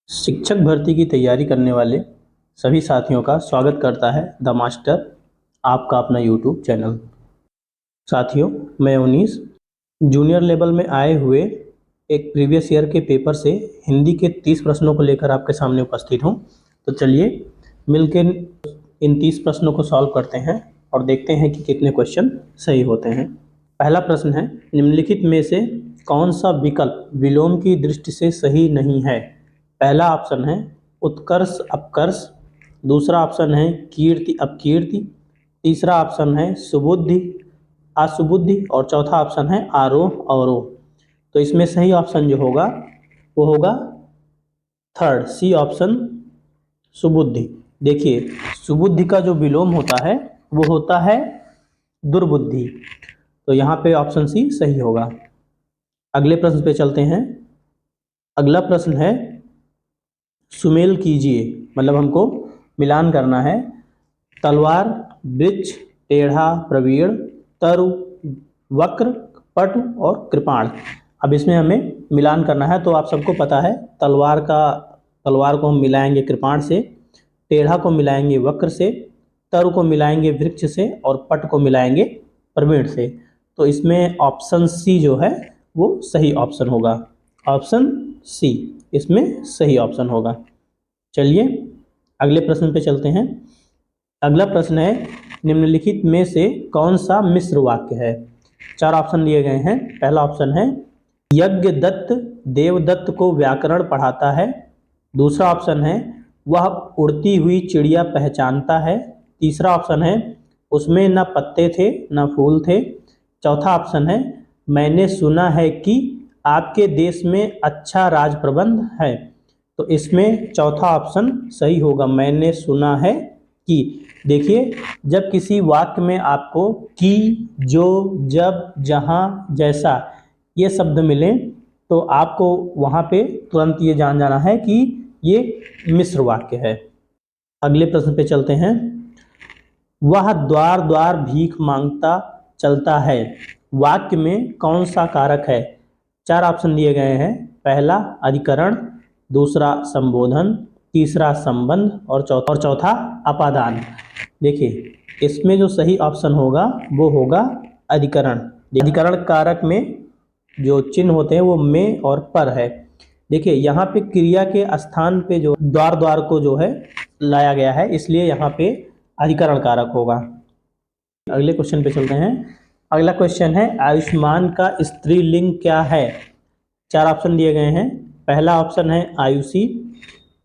शिक्षक भर्ती की तैयारी करने वाले सभी साथियों का स्वागत करता है द मास्टर, आपका अपना यूट्यूब चैनल। साथियों, मैं उनीस जूनियर लेवल में आए हुए एक प्रीवियस ईयर के पेपर से हिंदी के 30 प्रश्नों को लेकर आपके सामने उपस्थित हूँ। तो चलिए मिलकर इन 30 प्रश्नों को सॉल्व करते हैं और देखते हैं कि कितने क्वेश्चन सही होते हैं। पहला प्रश्न है, निम्नलिखित में से कौन सा विकल्प विलोम की दृष्टि से सही नहीं है? पहला ऑप्शन है उत्कर्ष अपकर्ष, दूसरा ऑप्शन है कीर्ति अपकीर्ति, तीसरा ऑप्शन है सुबुद्धि असुबुद्धि और चौथा ऑप्शन है आरोह अवरोह। तो इसमें सही ऑप्शन जो होगा वो होगा थर्ड, सी ऑप्शन, सुबुद्धि। देखिए, सुबुद्धि का जो विलोम होता है वो होता है दुर्बुद्धि, तो यहाँ पे ऑप्शन सी सही होगा। अगले प्रश्न पे चलते हैं। अगला प्रश्न है, सुमेल कीजिए, मतलब हमको मिलान करना है। तलवार, वृक्ष, टेढ़ा, प्रवीण, तरु, वक्र, पटु और कृपाण। अब इसमें हमें मिलान करना है। तो आप सबको पता है तलवार को हम मिलाएंगे कृपाण से, टेढ़ा को मिलाएंगे वक्र से, तरु को मिलाएंगे वृक्ष से और पट को मिलाएंगे प्रवीण से। तो इसमें ऑप्शन सी जो है वो सही ऑप्शन होगा। ऑप्शन सी इसमें सही ऑप्शन होगा। चलिए अगले प्रश्न पे चलते हैं। अगला प्रश्न है, निम्नलिखित में से कौन सा मिश्र वाक्य है? 4 ऑप्शन दिए गए हैं। पहला ऑप्शन है, यज्ञदत्त देवदत्त को व्याकरण पढ़ाता है। दूसरा ऑप्शन है, वह उड़ती हुई चिड़िया पहचानता है। तीसरा ऑप्शन है, उसमें न पत्ते थे न फूल थे। चौथा ऑप्शन है, मैंने सुना है कि आपके देश में अच्छा राज प्रबंध है। तो इसमें चौथा ऑप्शन सही होगा, मैंने सुना है कि। देखिए, जब किसी वाक्य में आपको कि, जो, जब, जहाँ, जैसा ये शब्द मिले तो आपको वहाँ पे तुरंत ये जान जाना है कि ये मिश्र वाक्य है। अगले प्रश्न पे चलते हैं। वह द्वार द्वार भीख मांगता चलता है, वाक्य में कौन सा कारक है? 4 ऑप्शन दिए गए हैं। पहला अधिकरण, दूसरा संबोधन, तीसरा संबंध और चौथा अपादान। देखिए, इसमें जो सही ऑप्शन होगा वो होगा अधिकरण। अधिकरण कारक में जो चिन्ह होते हैं वो में और पर है। देखिए, यहाँ पे क्रिया के स्थान पे जो द्वार द्वार को जो है लाया गया है, इसलिए यहाँ पे अधिकरण कारक होगा। अगले क्वेश्चन पे चलते हैं। अगला क्वेश्चन है, आयुष्मान का स्त्रीलिंग क्या है? 4 ऑप्शन दिए गए हैं। पहला ऑप्शन है आयुषी,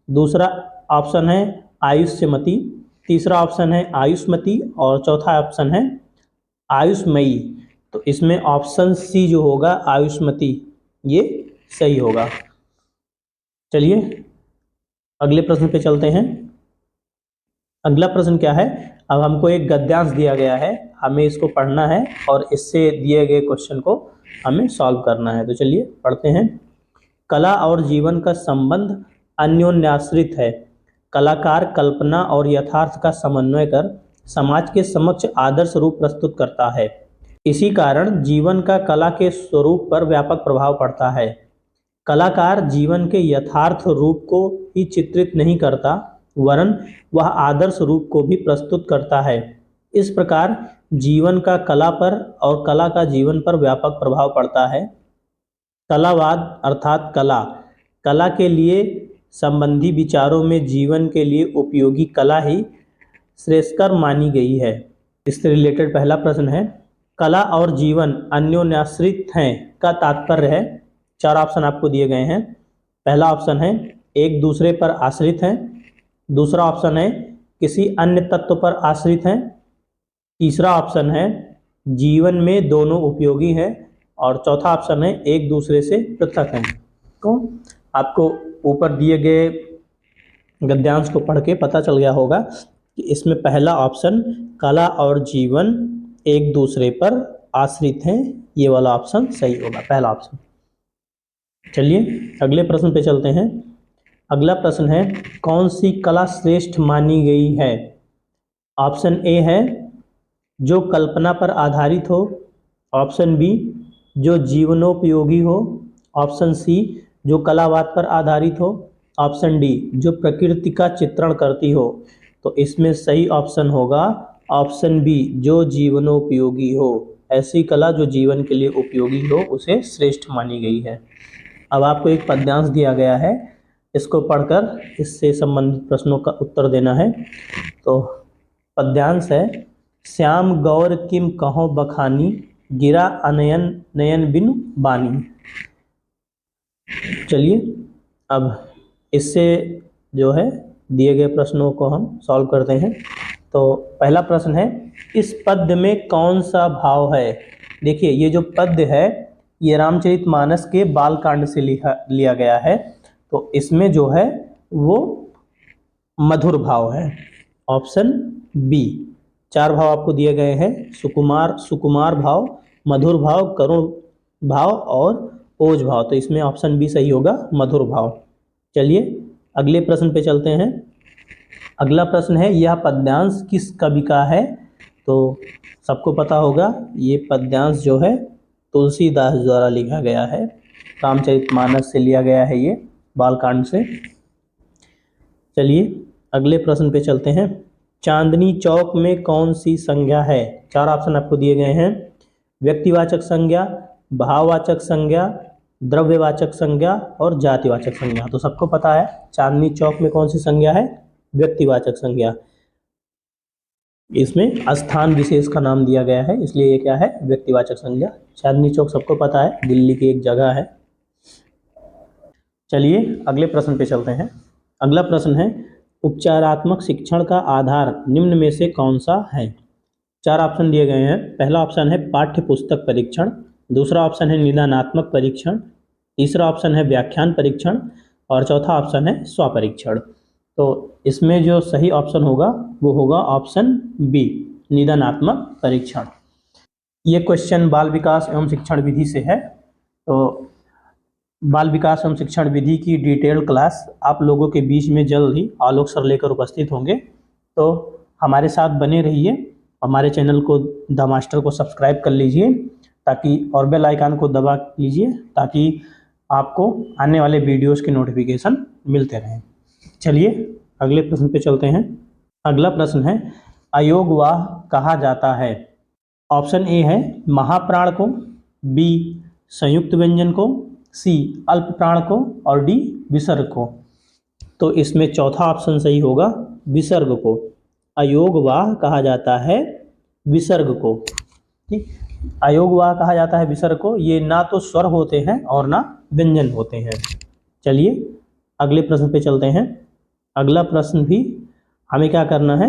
दूसरा ऑप्शन है आयुष्यमती, तीसरा ऑप्शन है आयुष्मती और चौथा ऑप्शन है आयुष्मयी। तो इसमें ऑप्शन सी जो होगा आयुष्मती, ये सही होगा। चलिए अगले प्रश्न पे चलते हैं। अगला प्रश्न क्या है? अब हमको एक गद्यांश दिया गया है, हमें इसको पढ़ना है और इससे दिए गए क्वेश्चन को हमें सॉल्व करना है। तो चलिए पढ़ते हैं। कला और जीवन का संबंध अन्योन्याश्रित है। कलाकार कल्पना और यथार्थ का समन्वय कर समाज के समक्ष आदर्श रूप प्रस्तुत करता है। इसी कारण जीवन का कला के स्वरूप पर व्यापक प्रभाव पड़ता है। कलाकार जीवन के यथार्थ रूप को ही चित्रित नहीं करता, वरन वह आदर्श रूप को भी प्रस्तुत करता है। इस प्रकार जीवन का कला पर और कला का जीवन पर व्यापक प्रभाव पड़ता है। कलावाद अर्थात कला के लिए संबंधी विचारों में जीवन के लिए उपयोगी कला ही श्रेष्ठकर मानी गई है। इससे रिलेटेड पहला प्रश्न है, कला और जीवन अन्योन्याश्रित हैं का तात्पर्य है। 4 ऑप्शन आपको दिए गए हैं। पहला ऑप्शन है एक दूसरे पर आश्रित हैं, दूसरा ऑप्शन है किसी अन्य तत्व पर आश्रित हैं, तीसरा ऑप्शन है जीवन में दोनों उपयोगी हैं और चौथा ऑप्शन है एक दूसरे से पृथक हैं। तो आपको ऊपर दिए गए गद्यांश को पढ़ के पता चल गया होगा कि इसमें पहला ऑप्शन कला और जीवन एक दूसरे पर आश्रित हैं, ये वाला ऑप्शन सही होगा, पहला ऑप्शन। चलिए अगले प्रश्न पे चलते हैं। अगला प्रश्न है, कौन सी कला श्रेष्ठ मानी गई है? ऑप्शन ए है जो कल्पना पर आधारित हो, ऑप्शन बी जो जीवनोपयोगी हो, ऑप्शन सी जो कलावाद पर आधारित हो, ऑप्शन डी जो प्रकृति का चित्रण करती हो। तो इसमें सही ऑप्शन होगा ऑप्शन बी जो जीवनोपयोगी हो। ऐसी कला जो जीवन के लिए उपयोगी हो उसे श्रेष्ठ मानी गई है। अब आपको एक पद्यांश दिया गया है, इसको पढ़कर इससे संबंधित प्रश्नों का उत्तर देना है। तो पद्यांश है, श्याम गौर किम कहो बखानी, गिरा अनयन नयन बिनु बानी। चलिए अब इससे जो है दिए गए प्रश्नों को हम सॉल्व करते हैं। तो पहला प्रश्न है, इस पद्य में कौन सा भाव है। देखिए ये जो पद्य है ये रामचरितमानस के बालकांड से लिया गया है। तो इसमें जो है वो मधुर भाव है, ऑप्शन बी। 4 भाव आपको दिए गए हैं, सुकुमार भाव, मधुर भाव, करुण भाव और ओज भाव। तो इसमें ऑप्शन बी सही होगा, मधुर भाव। चलिए अगले प्रश्न पे चलते हैं। अगला प्रश्न है, यह पद्यांश किस कवि का है। तो सबको पता होगा ये पद्यांश जो है तुलसीदास द्वारा लिखा गया है, रामचरितमानस से लिया गया है ये, बालकांड से। चलिए अगले प्रश्न पे चलते हैं। चांदनी चौक में कौन सी संज्ञा है। 4 ऑप्शन आपको दिए गए हैं, व्यक्तिवाचक संज्ञा, भाववाचक संज्ञा, द्रव्यवाचक संज्ञा और जातिवाचक संज्ञा। तो सबको पता है चांदनी चौक में कौन सी संज्ञा है, व्यक्तिवाचक संज्ञा। इसमें स्थान विशेष का नाम दिया गया है, इसलिए ये क्या है, व्यक्तिवाचक संज्ञा। चांदनी चौक सबको पता है, दिल्ली की एक जगह है। चलिए अगले प्रश्न पे चलते हैं। अगला प्रश्न है, उपचारात्मक शिक्षण का आधार निम्न में से कौन सा है। 4 ऑप्शन दिए गए हैं। पहला ऑप्शन है पाठ्य पुस्तक परीक्षण, दूसरा ऑप्शन है निदानात्मक परीक्षण, तीसरा ऑप्शन है व्याख्यान परीक्षण और चौथा ऑप्शन है स्वपरीक्षण। तो इसमें जो सही ऑप्शन होगा वो होगा ऑप्शन बी, निदानात्मक परीक्षण। ये क्वेश्चन बाल विकास एवं शिक्षण विधि से है। तो बाल विकास एवं शिक्षण विधि की डिटेल क्लास आप लोगों के बीच में जल्द ही आलोक सर लेकर उपस्थित होंगे। तो हमारे साथ बने रहिए, हमारे चैनल को द मास्टर को सब्सक्राइब कर लीजिए ताकि और बेल आइकन को दबा लीजिए ताकि आपको आने वाले वीडियोस के नोटिफिकेशन मिलते रहें। चलिए अगले प्रश्न पे चलते हैं। अगला प्रश्न है, अयोगवाह कहा जाता है। ऑप्शन ए है महाप्राण को, बी संयुक्त व्यंजन को, सी अल्प प्राण को और डी विसर्ग को। तो इसमें चौथा ऑप्शन सही होगा, विसर्ग को। अयोगवाह कहा जाता है विसर्ग को। ठीक, अयोगवाह कहा जाता है विसर्ग को। ये ना तो स्वर होते हैं और ना व्यंजन होते हैं। चलिए अगले प्रश्न पे चलते हैं। अगला प्रश्न भी हमें क्या करना है,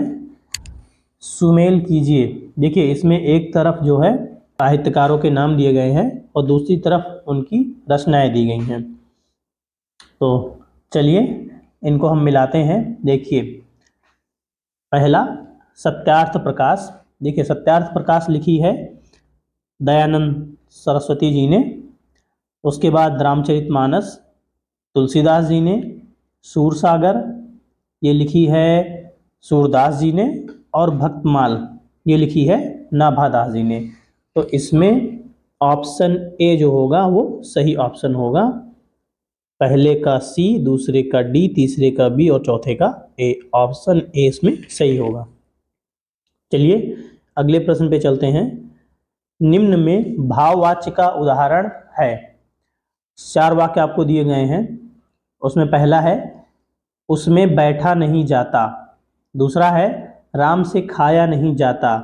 सुमेल कीजिए। देखिए इसमें एक तरफ जो है साहित्यकारों के नाम दिए गए हैं और दूसरी तरफ उनकी रचनाएं दी गई हैं। तो चलिए इनको हम मिलाते हैं। देखिए पहला सत्यार्थ प्रकाश। देखिए सत्यार्थ प्रकाश लिखी है दयानंद सरस्वती जी ने। उसके बाद रामचरितमानस तुलसीदास जी ने। सूरसागर ये लिखी है सूरदास जी ने और भक्तमाल ये लिखी है नाभादास जी ने। तो इसमें ऑप्शन ए जो होगा वो सही ऑप्शन होगा। पहले का सी, दूसरे का डी, तीसरे का बी और चौथे का ए। ऑप्शन ए इसमें सही होगा। चलिए अगले प्रश्न पे चलते हैं। निम्न में भाववाच्य का उदाहरण है। 4 वाक्य आपको दिए गए हैं। उसमें पहला है उसमें बैठा नहीं जाता, दूसरा है राम से खाया नहीं जाता,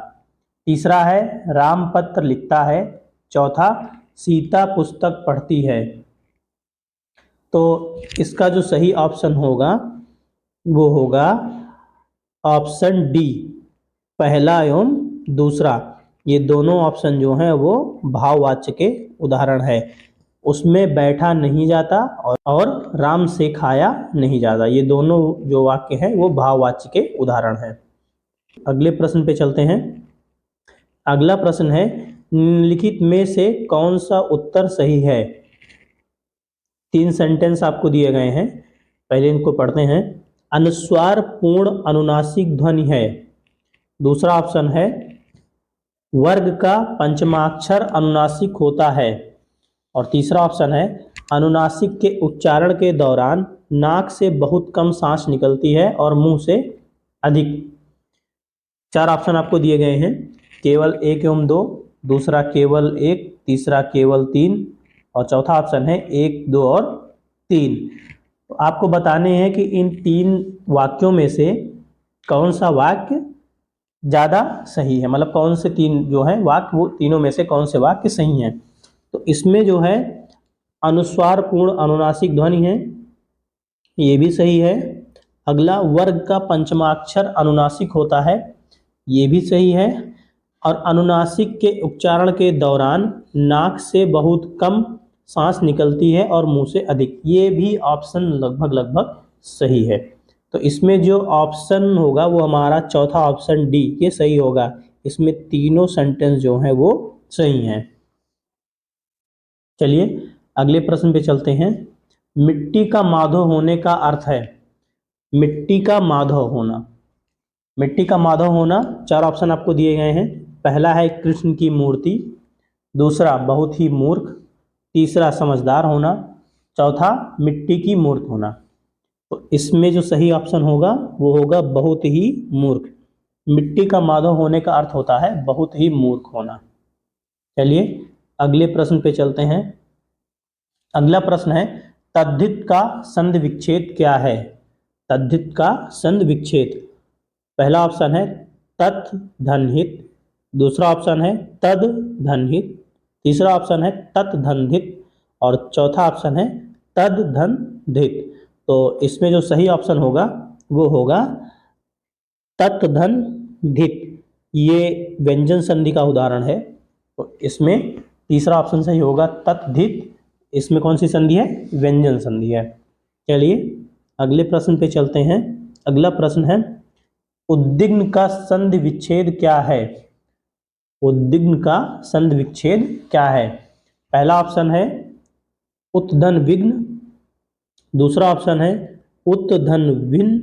तीसरा है राम पत्र लिखता है, चौथा सीता पुस्तक पढ़ती है। तो इसका जो सही ऑप्शन होगा वो होगा ऑप्शन डी, पहला एवं दूसरा। ये दोनों ऑप्शन जो हैं वो भाववाच्य के उदाहरण है। उसमें बैठा नहीं जाता और राम से खाया नहीं जाता, ये दोनों जो वाक्य हैं वो भाववाच्य के उदाहरण हैं। अगले प्रश्न पे चलते हैं। अगला प्रश्न है, निम्नलिखित में से कौन सा उत्तर सही है। 3 सेंटेंस आपको दिए गए हैं, पहले इनको पढ़ते हैं। अनुस्वार पूर्ण अनुनासिक ध्वनि है। दूसरा ऑप्शन है वर्ग का पंचमाक्षर अनुनासिक होता है। और तीसरा ऑप्शन है अनुनासिक के उच्चारण के दौरान नाक से बहुत कम सांस निकलती है और मुंह से अधिक। 4 ऑप्शन आपको दिए गए हैं, केवल 1 एवं 2, दूसरा केवल 1, तीसरा केवल 3 और चौथा ऑप्शन है 1, 2 और 3। तो आपको बताने हैं कि इन 3 वाक्यों में से कौन सा वाक्य ज़्यादा सही है, मतलब कौन से 3 जो है वाक्य, वो तीनों में से कौन से वाक्य सही हैं। तो इसमें जो है अनुस्वार पूर्ण अनुनासिक ध्वनि है, ये भी सही है। अगला वर्ग का पंचमाक्षर अनुनासिक होता है, ये भी सही है। और अनुनासिक के उच्चारण के दौरान नाक से बहुत कम सांस निकलती है और मुंह से अधिक, ये भी ऑप्शन लगभग सही है। तो इसमें जो ऑप्शन होगा वो हमारा चौथा ऑप्शन डी, ये सही होगा। इसमें तीनों सेंटेंस जो हैं वो सही हैं। चलिए अगले प्रश्न पे चलते हैं। मिट्टी का माधव होने का अर्थ है, मिट्टी का माधव होना। मिट्टी का माधव होना 4 ऑप्शन आपको दिए गए हैं। पहला है कृष्ण की मूर्ति, दूसरा बहुत ही मूर्ख, तीसरा समझदार होना, चौथा मिट्टी की मूर्त होना। तो इसमें जो सही ऑप्शन होगा वो होगा बहुत ही मूर्ख। मिट्टी का माधव होने का अर्थ होता है बहुत ही मूर्ख होना। चलिए अगले प्रश्न पे चलते हैं। अगला प्रश्न है, तद्धित का संधि विच्छेद क्या है? तद्धित का संधि विच्छेद, पहला ऑप्शन है तत् धनहित, दूसरा ऑप्शन है तद धनहित, तीसरा ऑप्शन है तत् धनधित और चौथा ऑप्शन है तद धन धित। तो इसमें जो सही ऑप्शन होगा वो होगा तत् धन धित, ये व्यंजन संधि का उदाहरण है। तो इसमें तीसरा ऑप्शन सही होगा तत् धित, इसमें कौन सी संधि है? व्यंजन संधि है। चलिए अगले प्रश्न पे चलते हैं। अगला प्रश्न है, उद्विग्न का संधि विच्छेद क्या है? उद्विग्न का संधि विच्छेद क्या है? पहला ऑप्शन है उत्धन विघ्न, दूसरा ऑप्शन है उत्धन भिन्न,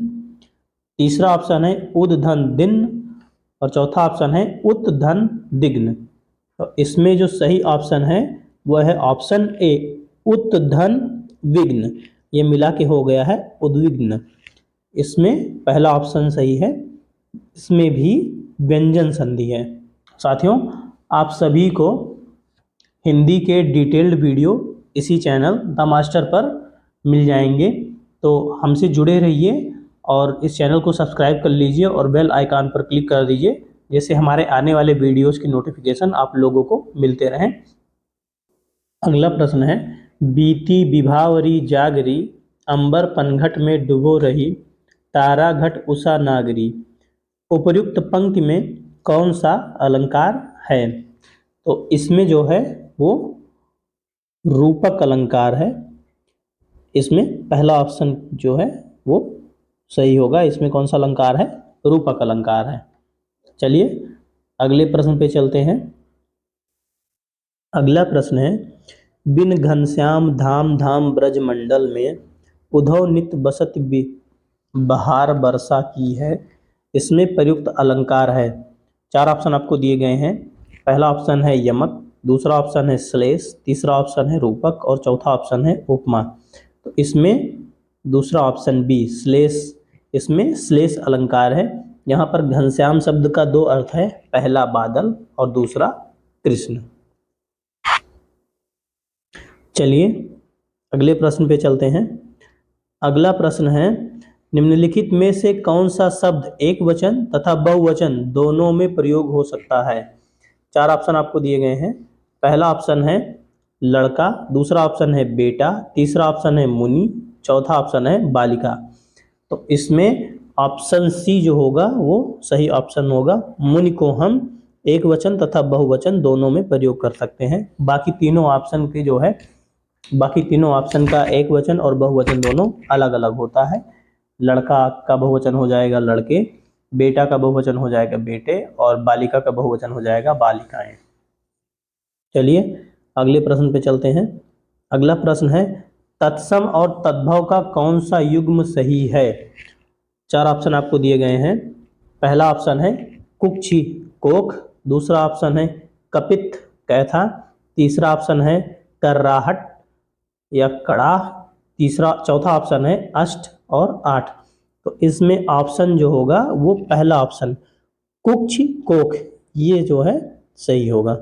तीसरा ऑप्शन है उद्धन दिन और चौथा ऑप्शन है उत्धन दिग्न। तो इसमें जो सही ऑप्शन है वह है ऑप्शन ए, उत्धन विघ्न, ये मिला के हो गया है उद्विग्न। इसमें पहला ऑप्शन सही है, इसमें भी व्यंजन संधि है। साथियों आप सभी को हिंदी के डिटेल्ड वीडियो इसी चैनल द मास्टर पर मिल जाएंगे, तो हमसे जुड़े रहिए और इस चैनल को सब्सक्राइब कर लीजिए और बेल आइकन पर क्लिक कर दीजिए, जैसे हमारे आने वाले वीडियोस की नोटिफिकेशन आप लोगों को मिलते रहें। अगला प्रश्न है, बीती विभावरी जागरी, अंबर पनघट में डुबो रही, तारा घट उषा नागरी। उपर्युक्त पंक्ति में कौन सा अलंकार है? तो इसमें जो है वो रूपक अलंकार है। इसमें पहला ऑप्शन जो है वो सही होगा। इसमें कौन सा अलंकार है? रूपक अलंकार है। चलिए अगले प्रश्न पे चलते हैं। अगला प्रश्न है, बिन घनश्याम धाम धाम ब्रज मंडल में उधव नित बसत बहार वर्षा की है, इसमें प्रयुक्त अलंकार है। 4 ऑप्शन आपको दिए गए हैं। पहला ऑप्शन है यमक, दूसरा ऑप्शन है श्लेष, तीसरा ऑप्शन है रूपक और चौथा ऑप्शन है उपमा। तो इसमें दूसरा ऑप्शन बी श्लेष, इसमें श्लेष अलंकार है। यहाँ पर घनश्याम शब्द का 2 अर्थ है, पहला बादल और दूसरा कृष्ण। चलिए अगले प्रश्न पे चलते हैं। अगला प्रश्न है, निम्नलिखित में से कौन सा शब्द एक वचन तथा बहुवचन दोनों में प्रयोग हो सकता है? 4 ऑप्शन आपको दिए गए हैं। पहला ऑप्शन है लड़का, दूसरा ऑप्शन है बेटा, तीसरा ऑप्शन है मुनि, चौथा ऑप्शन है बालिका। तो इसमें ऑप्शन सी जो होगा वो सही ऑप्शन होगा। मुनि को हम एक वचन तथा बहुवचन दोनों में प्रयोग कर सकते हैं। बाकी तीनों ऑप्शन के जो है, बाकी तीनों ऑप्शन का एक वचन और बहुवचन दोनों अलग अलग होता है। लड़का का बहुवचन हो जाएगा लड़के, बेटा का बहुवचन हो जाएगा बेटे और बालिका का बहुवचन हो जाएगा बालिकाएं। चलिए अगले प्रश्न पे चलते हैं। अगला प्रश्न है, तत्सम और तद्भव का कौन सा युग्म सही है? 4 ऑप्शन आपको दिए गए हैं। पहला ऑप्शन है कुक्षी कोख, दूसरा ऑप्शन है कपित कैथा, तीसरा ऑप्शन है कर्राहट या कड़ाह चौथा ऑप्शन है अष्ट और आठ। तो इसमें ऑप्शन जो होगा वो पहला ऑप्शन कुक्ष कोख, ये जो है सही होगा।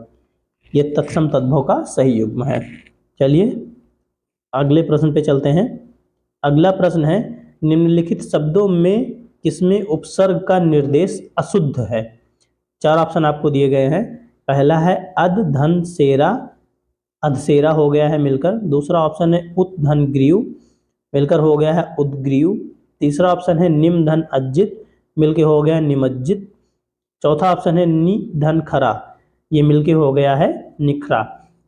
ये तत्सम तद्भव का सही युग्म है। चलिए अगले प्रश्न पे चलते हैं। अगला प्रश्न है निम्नलिखित शब्दों में किसमें उपसर्ग का निर्देश अशुद्ध है। चार ऑप्शन आपको दिए गए हैं। पहला है अध धन सेरा, अधसेरा हो गया है मिलकर। दूसरा ऑप्शन है उत धन ग्रीव, मिलकर हो गया है उद्ग्रीव। तीसरा ऑप्शन है निम धन अज्जित, मिलकर हो गया है निमज्जित। चौथा ऑप्शन है नि धन खरा, ये मिलके हो गया है निखरा।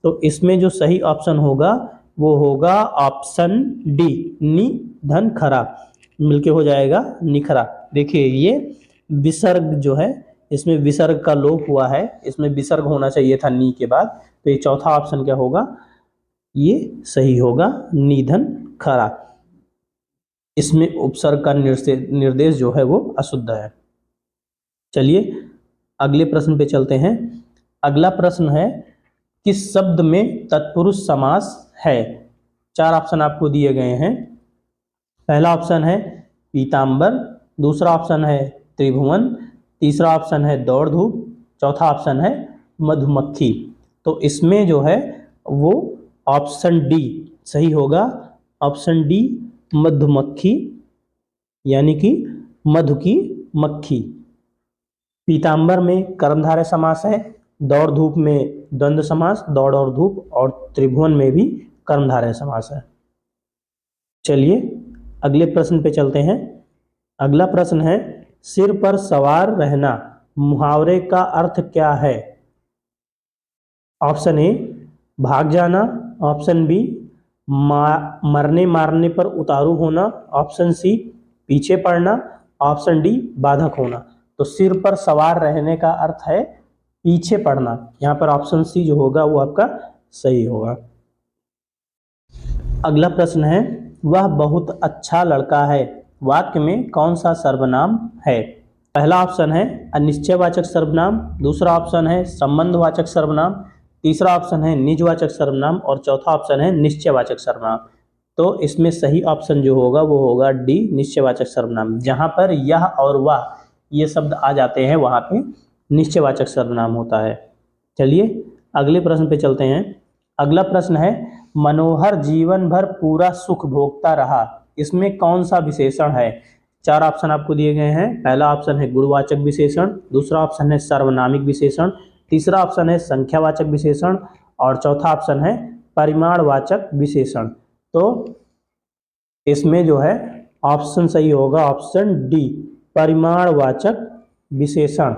तो इसमें जो सही ऑप्शन होगा वो होगा ऑप्शन डी, नि धन खरा, मिलके हो जाएगा निखरा। देखिए ये विसर्ग जो है, इसमें विसर्ग का लोप हुआ है, इसमें विसर्ग होना चाहिए था नी के बाद। तो ये चौथा ऑप्शन क्या होगा, ये सही होगा निधन खरा। इसमें उपसर्ग का निर्देश जो है वो अशुद्ध है। चलिए अगले प्रश्न पे चलते हैं। अगला प्रश्न है किस शब्द में तत्पुरुष समास है। चार ऑप्शन आपको दिए गए हैं। पहला ऑप्शन है पीतांबर, दूसरा ऑप्शन है त्रिभुवन, तीसरा ऑप्शन है दौड़ धूप, चौथा ऑप्शन है मधुमक्खी। तो इसमें जो है वो ऑप्शन डी सही होगा, ऑप्शन डी मधुमक्खी, यानी कि मधु की मक्खी। पीतांबर में कर्मधारय समास है, दौड़ धूप में द्वंद्व समास, दौड़ और धूप, और त्रिभुवन में भी कर्मधारय समास है। चलिए अगले प्रश्न पे चलते हैं। अगला प्रश्न है सिर पर सवार रहना मुहावरे का अर्थ क्या है। ऑप्शन ए भाग जाना, ऑप्शन बी मरने मारने पर उतारू होना, ऑप्शन सी पीछे पड़ना, ऑप्शन डी बाधक होना। तो सिर पर सवार रहने का अर्थ है पीछे पड़ना। यहाँ पर ऑप्शन सी जो होगा वो आपका सही होगा। अगला प्रश्न है वह बहुत अच्छा लड़का है वाक्य में कौन सा सर्वनाम है। पहला ऑप्शन है अनिश्चयवाचक सर्वनाम, दूसरा ऑप्शन है संबंधवाचक सर्वनाम, तीसरा ऑप्शन है निजवाचक सर्वनाम, और चौथा ऑप्शन है निश्चयवाचक सर्वनाम। तो इसमें सही ऑप्शन जो होगा वो होगा डी निश्चयवाचक सर्वनाम। जहाँ पर यह और वह ये शब्द आ जाते हैं वहाँ पे निश्चयवाचक सर्वनाम होता है। चलिए अगले प्रश्न पे चलते हैं। अगला प्रश्न है मनोहर जीवन भर पूरा सुख भोगता रहा, इसमें कौन सा विशेषण है। चार ऑप्शन आपको दिए गए हैं। पहला ऑप्शन है गुणवाचक विशेषण, दूसरा ऑप्शन है सार्वनामिक विशेषण, तीसरा ऑप्शन है संख्यावाचक विशेषण, और चौथा ऑप्शन है परिमाणवाचक विशेषण। तो इसमें जो है ऑप्शन सही होगा ऑप्शन डी परिमाणवाचक विशेषण।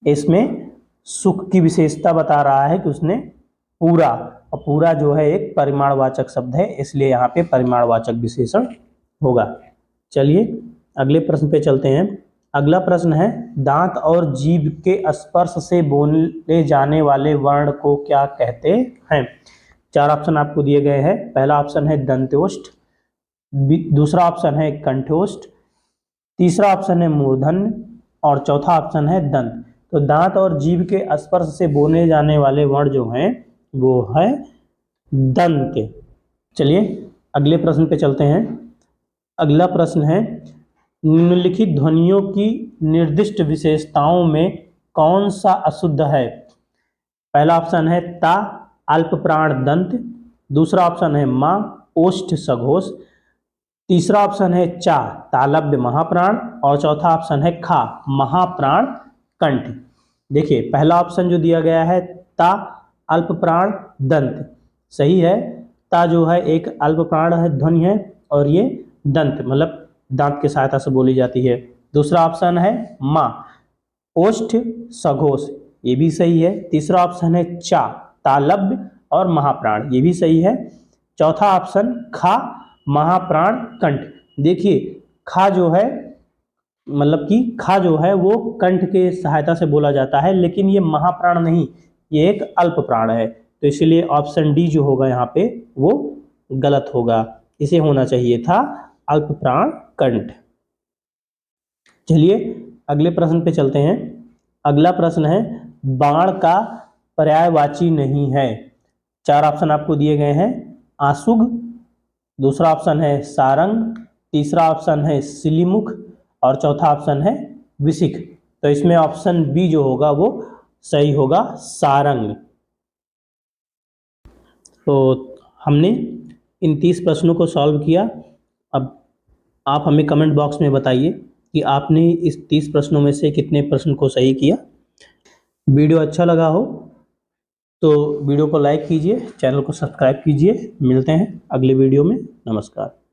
इसमें सुख की विशेषता बता रहा है कि उसने पूरा, और पूरा जो है एक परिमाणवाचक शब्द है, इसलिए यहाँ पे परिमाणवाचक विशेषण होगा। चलिए अगले प्रश्न पे चलते हैं। अगला प्रश्न है दांत और जीभ के स्पर्श से बोले जाने वाले वर्ण को क्या कहते हैं। चार ऑप्शन आपको दिए गए हैं। पहला ऑप्शन है दंत्योष्ठ, दूसरा ऑप्शन है कंठोष्ठ, तीसरा ऑप्शन है मूर्धन्य, और चौथा ऑप्शन है दंत। तो दांत और जीभ के स्पर्श से बोले जाने वाले वर्ण जो हैं वो है दंत। चलिए अगले प्रश्न पे चलते हैं। अगला प्रश्न है निम्नलिखित ध्वनियों की निर्दिष्ट विशेषताओं में कौन सा अशुद्ध है। पहला ऑप्शन है ता अल्प प्राण दंत, दूसरा ऑप्शन है माँ ओष्ठ सघोष, तीसरा ऑप्शन है चा तालव्य महाप्राण, और चौथा ऑप्शन है खा महाप्राण कंठ। देखिए पहला ऑप्शन जो दिया गया है ता अल्प प्राण दंत सही है। ता जो है एक अल्प प्राण है ध्वनि है, और ये दंत मतलब दांत की सहायता से बोली जाती है। दूसरा ऑप्शन है माँ ओष्ठ सघोष, ये भी सही है। तीसरा ऑप्शन है चा तालव्य और महाप्राण, ये भी सही है। चौथा ऑप्शन खा महाप्राण कंठ। देखिए खा जो है मतलब कि खा जो है वो कंठ के सहायता से बोला जाता है, लेकिन ये महाप्राण नहीं, ये एक अल्प प्राण है। तो इसलिए ऑप्शन डी जो होगा यहाँ पे वो गलत होगा, इसे होना चाहिए था अल्प प्राण कंठ। चलिए अगले प्रश्न पे चलते हैं। अगला प्रश्न है बाण का पर्यायवाची नहीं है। चार ऑप्शन आपको दिए गए हैं आशुग, दूसरा ऑप्शन है सारंग, तीसरा ऑप्शन है सिलीमुख और चौथा ऑप्शन है विसिख। तो इसमें ऑप्शन बी जो होगा वो सही होगा, सारंग। तो हमने इन 30 प्रश्नों को सॉल्व किया। अब आप हमें कमेंट बॉक्स में बताइए कि आपने इस 30 प्रश्नों में से कितने प्रश्न को सही किया। वीडियो अच्छा लगा हो तो वीडियो को लाइक कीजिए, चैनल को सब्सक्राइब कीजिए। मिलते हैं अगले वीडियो में। नमस्कार।